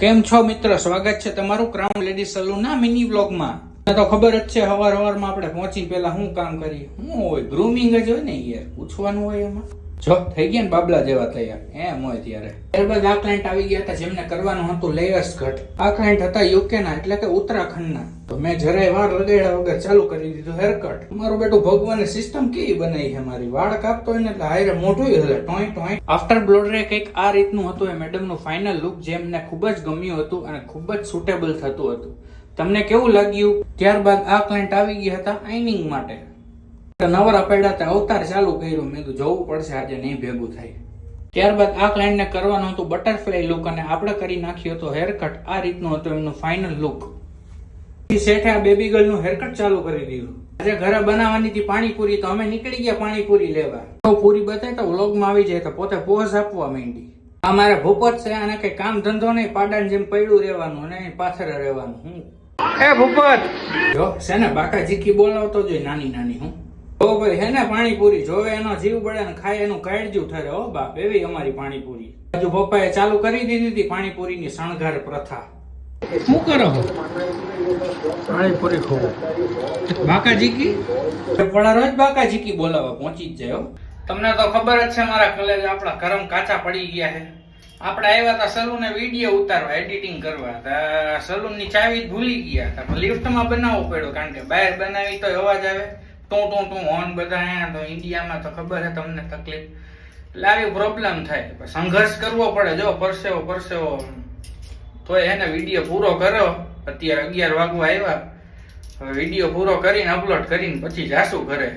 કેમ છો મિત્ર, સ્વાગત છે તમારું ક્રાઉન લેડી સલૂન ના મિની વ્લોગમાં. તો ખબર જ છે હવારમાં આપણે પહોંચી પહેલા શું કામ કરીએ, શું હોય ગ્રુમિંગ જ હોય ને યાર, પૂછવાનું હોય એમાં. જો થઈ ગયા ને બાબલા જેવા તૈયાર એમ હોય ત્યારે. ત્યારબાદ આ ક્લાયન્ટ આવી ગયા હતા જેમને કરવાનું હતું લેયર્સ કટ. આ ક્લાયન્ટ હતા યુકે ના એટલે કે ઉત્તરાખંડના. તો મેં જરાય વાર લગાડ્યા વગર ચાલુ કરી દીધું હેર કટ. મારું બેટું ભગવાને સિસ્ટમ કેવી બનાવી છે મારી, વાળ કાપતો હોય ને એટલે હાયરે મોઢું હલે ટોય ટોય. આફ્ટર બ્લોડરે કંઈક આ રીતનું હતું એ મેડમનું ફાઇનલ લુક, જે એમને ખૂબ જ ગમ્યું હતું અને ખૂબ જ સુટેબલ થતું હતું. તમને કેવું લાગ્યું? ત્યારબાદ આ ક્લાયન્ટ આવી ગયા હતા આઈનિંગ માટે. નવરા પડ્યા અવતાર ચાલુ કર્યું, મેં કીધું જોવું પડશે આજે નહીં ભેગું થાય. ત્યારબાદ આ ક્લાયન્ટને કરવાનું હતું બટરફ્લાય લુક અને આપણે કરી નાખ્યું હતું હેરકટ. આ રીતનું હતું એમનું ફાઇનલ લુક. શેઠે આ બેબી ગર્લ નું હેરકટ ચાલુ કરી દીધું. આજે ઘરે બનાવવાની હતી પાણીપુરી, તો અમે નીકળી ગયા પાણીપુરી લેવા. પૂરી બતાય તો વ્લોગમાં આવી જાય તો પોતે પોઝ આપવા માંડી. અમારે ભૂપત છે, અને કઈ કામ ધંધો નહીં, પાડાની જેમ પડ્યું રહેવાનું અને પાછળ રહેવાનું. હું એ ભૂપત જો છે ને બાકા જીકી બોલાવતો જોઈએ નાની નાની. હું ઓ ભાઈ હે ને પાણીપુરી જોવે એનો જીવ બળે ને ખાય એનું કાળજ્યું ઠરે. હો બાપ, એવી અમારી પાણીપુરી. હજુ પપ્પાએ ચાલુ કરી દીધી હતી પાણીપુરીની શણગાર પ્રથા. શું કરો છો? પાણીપુરી ખોવો બાકા જીકી પડા રોજ બાકા જીકી બોલાવા પહોંચી જ જાય. તમને તો ખબર જ છે મારા કલેજ આપણા કરમ કાચા પડી ગયા છે. આપણે આવ્યા હતા સલૂને વિડીયો ઉતારવા, એડિટિંગ કરવા. સલૂન ની ચાવી જ ભૂલી ગયા હતા. લિફ્ટમાં બનાવવું પડ્યું, કારણ કે બહાર બનાવી તો અવાજ આવે ટું ટું ટું હોર્ન બધા. અહીંયા તો ઇન્ડિયામાં તો ખબર છે તમને તકલીફ, એટલે આવી પ્રોબ્લેમ થાય. સંઘર્ષ કરવો પડે. જો પરસેવો પરસેવો તોય એને વિડીયો પૂરો કર્યો. અત્યારે 11 વાગવા આવ્યા. હવે વિડીયો પૂરો કરીને અપલોડ કરીને પછી જાશું ઘરે.